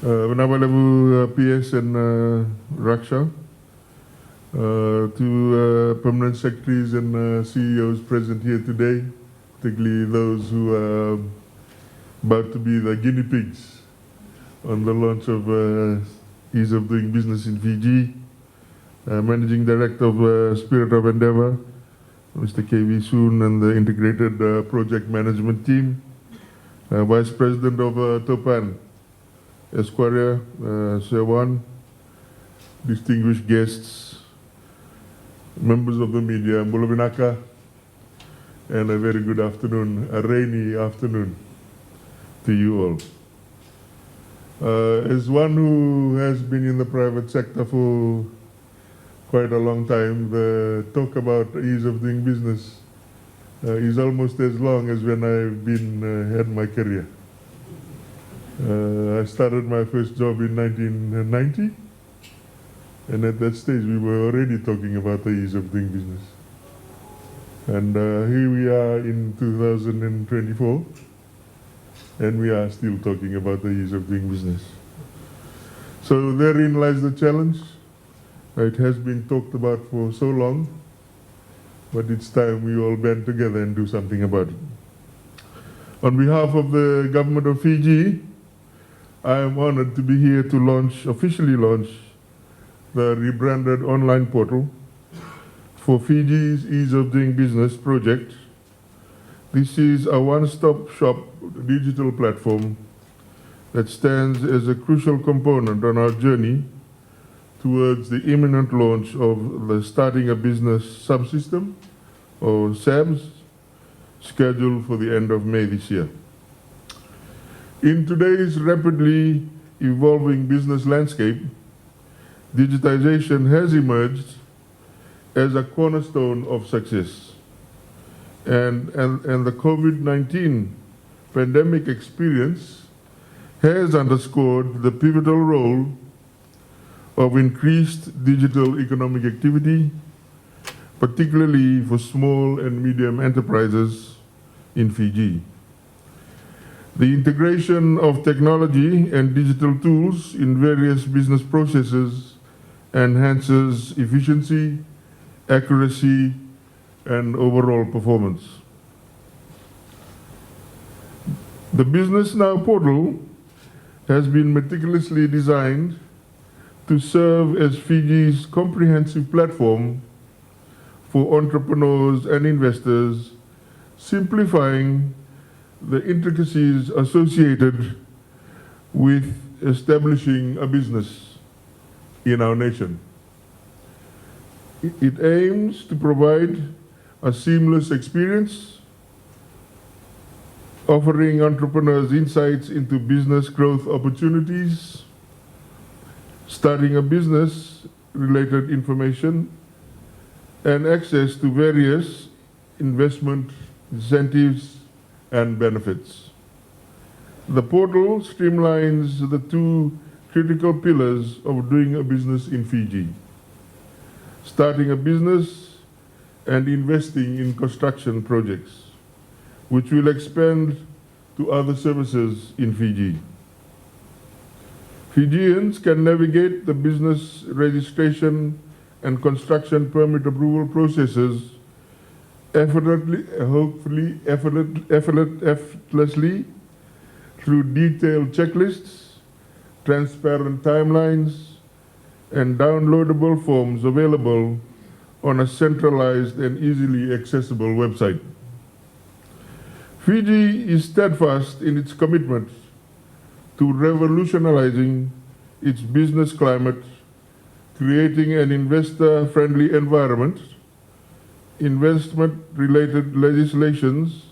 Vanavalavu PS and Raksha, to permanent secretaries and CEOs present here today, particularly those who are about to be the guinea pigs on the launch of Ease of Doing Business in Fiji, Managing Director of Spirit of Endeavour, Mr. KV Soon, and the Integrated Project Management Team, Vice President of Topan, Esquire, Sewan, distinguished guests, members of the media, Mbulavinaka, and a very good afternoon, a rainy afternoon to you all. As one who has been in the private sector for quite a long time, the talk about ease of doing business is almost as long as when I've been had my career. I started my first job in 1990, and at that stage we were already talking about the ease of doing business. And here we are in 2024, and we are still talking about the ease of doing business. So therein lies the challenge. It has been talked about for so long, but it's time we all band together and do something about it. On behalf of the government of Fiji, I am honored to be here to officially launch the rebranded online portal for Fiji's Ease of Doing Business project. This is a one-stop shop digital platform that stands as a crucial component on our journey towards the imminent launch of the Starting a Business subsystem, or SABS, scheduled for the end of May this year. In today's rapidly evolving business landscape, digitization has emerged as a cornerstone of success. And the COVID-19 pandemic experience has underscored the pivotal role of increased digital economic activity, particularly for small and medium enterprises in Fiji. The integration of technology and digital tools in various business processes enhances efficiency, accuracy, and overall performance. The businessNOW portal has been meticulously designed to serve as Fiji's comprehensive platform for entrepreneurs and investors, simplifying the intricacies associated with establishing a business in our nation. It aims to provide a seamless experience, offering entrepreneurs insights into business growth opportunities, starting a business related information, and access to various investment incentives and benefits. The portal streamlines the two critical pillars of doing a business in Fiji: starting a business and investing in construction projects, which will expand to other services in Fiji. Fijians can navigate the business registration and construction permit approval processes effortlessly through detailed checklists, transparent timelines, and downloadable forms available on a centralized and easily accessible website. Fiji is steadfast in its commitment to revolutionizing its business climate, creating an investor-friendly environment, investment-related legislations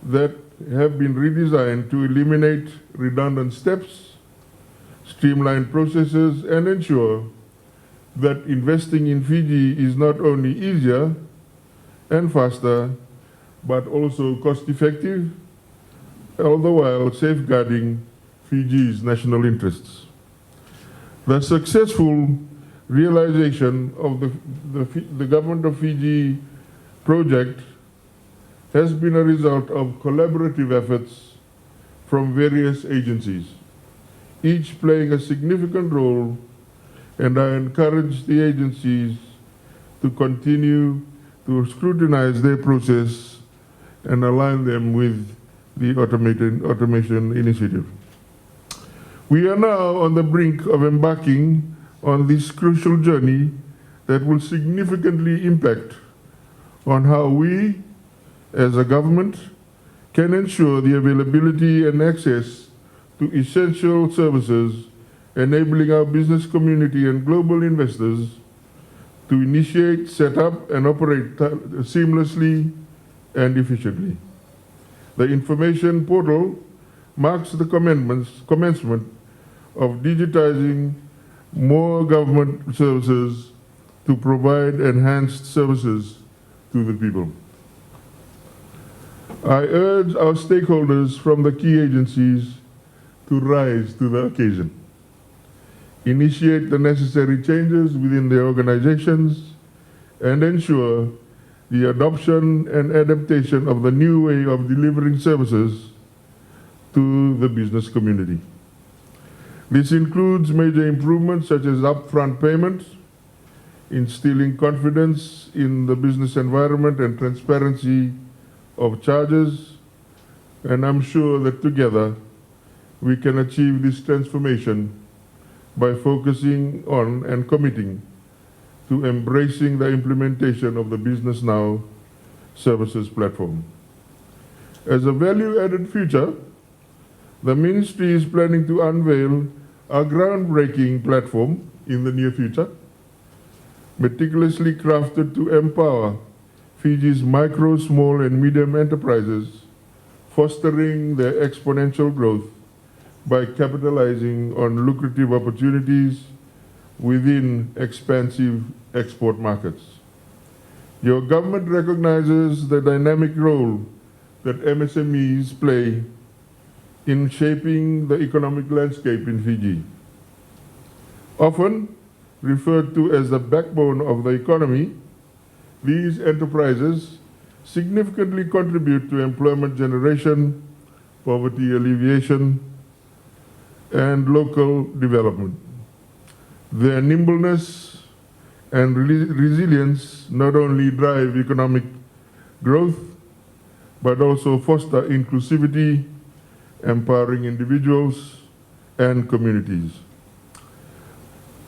that have been redesigned to eliminate redundant steps, streamline processes, and ensure that investing in Fiji is not only easier and faster, but also cost-effective, all the while safeguarding Fiji's national interests. The successful realization of the Government of Fiji project has been a result of collaborative efforts from various agencies, each playing a significant role, and I encourage the agencies to continue to scrutinize their process and align them with the automation initiative. We are now on the brink of embarking on this crucial journey that will significantly impact on how we, as a government, can ensure the availability and access to essential services, enabling our business community and global investors to initiate, set up, and operate seamlessly and efficiently. The information portal marks the commencement of digitizing more government services to provide enhanced services to the people. I urge our stakeholders from the key agencies to rise to the occasion, initiate the necessary changes within their organizations, and ensure the adoption and adaptation of the new way of delivering services to the business community. This includes major improvements such as upfront payments, instilling confidence in the business environment and transparency of charges, and I'm sure that together we can achieve this transformation by focusing on and committing to embracing the implementation of the businessNOW services platform. As a value-added future, the Ministry is planning to unveil a groundbreaking platform in the near future, meticulously crafted to empower Fiji's micro, small, and medium enterprises, fostering their exponential growth by capitalizing on lucrative opportunities within expansive export markets. Your government recognizes the dynamic role that MSMEs play in shaping the economic landscape in Fiji. Often referred to as the backbone of the economy, these enterprises significantly contribute to employment generation, poverty alleviation, and local development. Their nimbleness and resilience not only drive economic growth, but also foster inclusivity, empowering individuals and communities.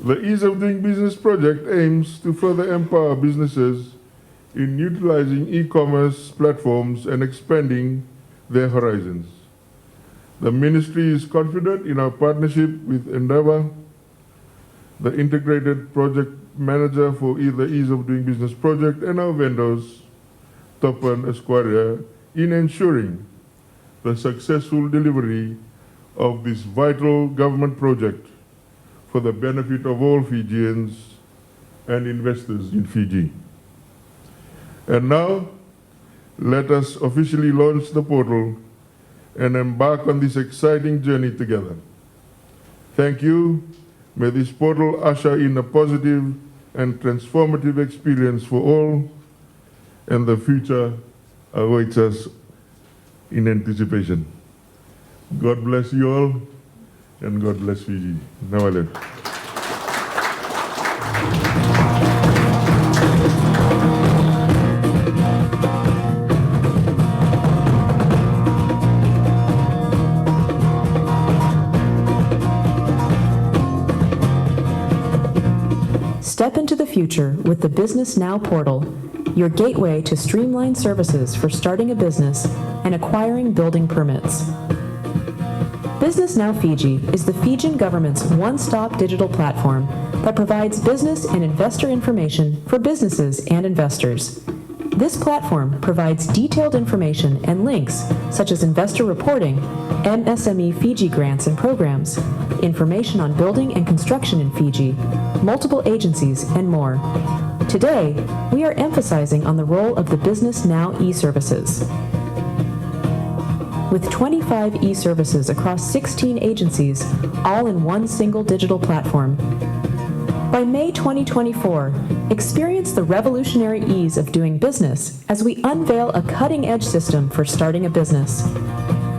The Ease of Doing Business project aims to further empower businesses in utilizing e-commerce platforms and expanding their horizons. The Ministry is confident in our partnership with Endeavour, the Integrated Project Manager for the Ease of Doing Business project, and our vendors, Topan Esquire, in ensuring the successful delivery of this vital government project for the benefit of all Fijians and investors in Fiji. And now, let us officially launch the portal and embark on this exciting journey together. Thank you. May this portal usher in a positive and transformative experience for all, and the future awaits us in anticipation. God bless you all, and God bless Fiji. Now I left. Step into the future with the businessNOW portal, your gateway to streamlined services for starting a business and acquiring building permits. businessNOW Fiji is the Fijian government's one-stop digital platform that provides business and investor information for businesses and investors. This platform provides detailed information and links such as investor reporting, MSME Fiji grants and programs, information on building and construction in Fiji, multiple agencies, and more. Today, we are emphasizing on the role of the businessNOW e-services. With 25 e-services across 16 agencies, all in one single digital platform. By May 2024, experience the revolutionary ease of doing business as we unveil a cutting-edge system for starting a business.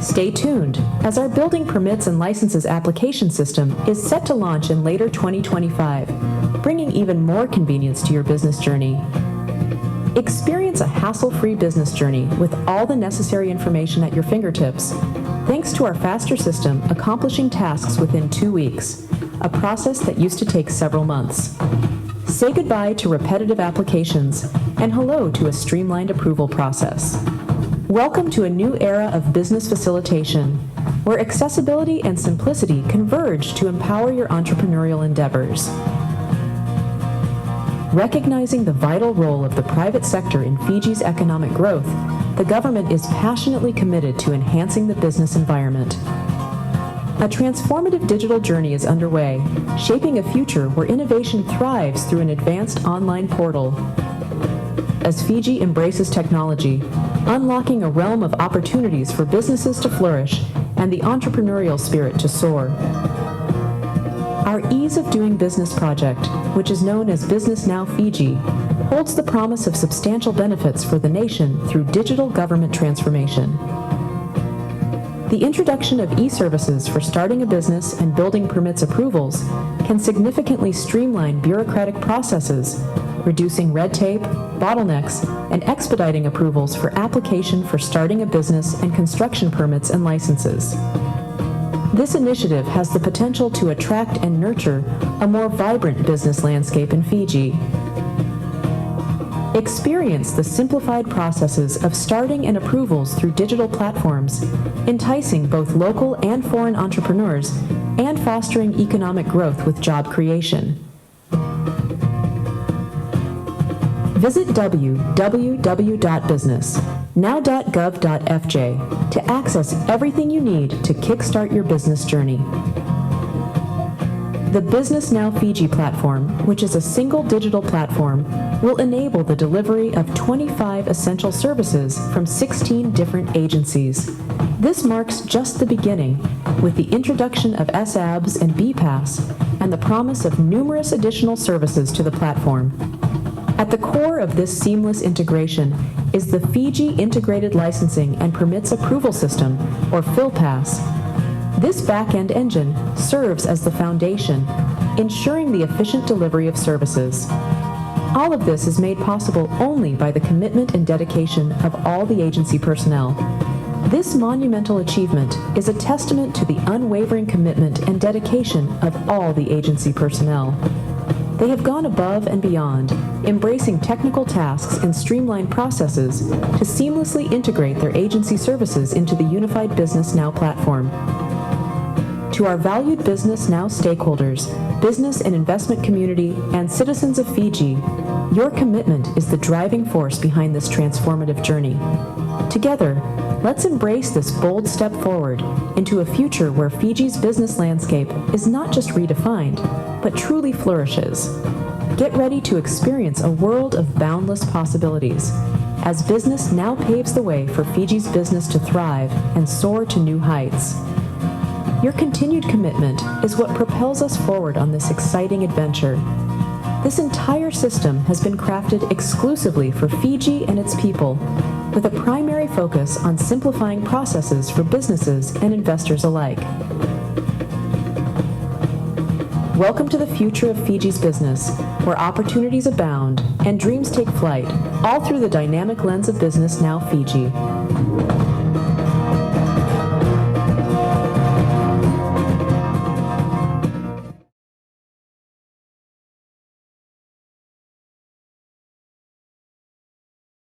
Stay tuned, as our building permits and licenses application system is set to launch in later 2025, bringing even more convenience to your business journey. Experience a hassle-free business journey with all the necessary information at your fingertips, thanks to our faster system accomplishing tasks within 2 weeks, a process that used to take several months. Say goodbye to repetitive applications and hello to a streamlined approval process. Welcome to a new era of business facilitation, where accessibility and simplicity converge to empower your entrepreneurial endeavors. Recognizing the vital role of the private sector in Fiji's economic growth, the government is passionately committed to enhancing the business environment. A transformative digital journey is underway, shaping a future where innovation thrives through an advanced online portal. As Fiji embraces technology, unlocking a realm of opportunities for businesses to flourish and the entrepreneurial spirit to soar. Our Ease of Doing Business project, which is known as businessNOW Fiji, holds the promise of substantial benefits for the nation through digital government transformation. The introduction of e-services for starting a business and building permits approvals can significantly streamline bureaucratic processes, reducing red tape, bottlenecks, and expediting approvals for application for starting a business and construction permits and licenses. This initiative has the potential to attract and nurture a more vibrant business landscape in Fiji. Experience the simplified processes of starting and approvals through digital platforms, enticing both local and foreign entrepreneurs and fostering economic growth with job creation. Visit www.businessnow.gov.fj to access everything you need to kickstart your business journey. The businessNOW Fiji platform, which is a single digital platform, will enable the delivery of 25 essential services from 16 different agencies. This marks just the beginning, with the introduction of SABs and BPAS and the promise of numerous additional services to the platform. At the core of this seamless integration is the Fiji Integrated Licensing and Permits Approval System, or PhilPass. This back-end engine serves as the foundation, ensuring the efficient delivery of services. All of this is made possible only by the commitment and dedication of all the agency personnel. This monumental achievement is a testament to the unwavering commitment and dedication of all the agency personnel. They have gone above and beyond, embracing technical tasks and streamlined processes to seamlessly integrate their agency services into the unified businessNOW platform. To our valued businessNOW stakeholders, business and investment community, and citizens of Fiji, your commitment is the driving force behind this transformative journey. Together, let's embrace this bold step forward into a future where Fiji's business landscape is not just redefined, but truly flourishes. Get ready to experience a world of boundless possibilities as businessNOW paves the way for Fiji's business to thrive and soar to new heights. Your continued commitment is what propels us forward on this exciting adventure. This entire system has been crafted exclusively for Fiji and its people, with a primary focus on simplifying processes for businesses and investors alike. Welcome to the future of Fiji's business, where opportunities abound and dreams take flight, all through the dynamic lens of businessNOW Fiji.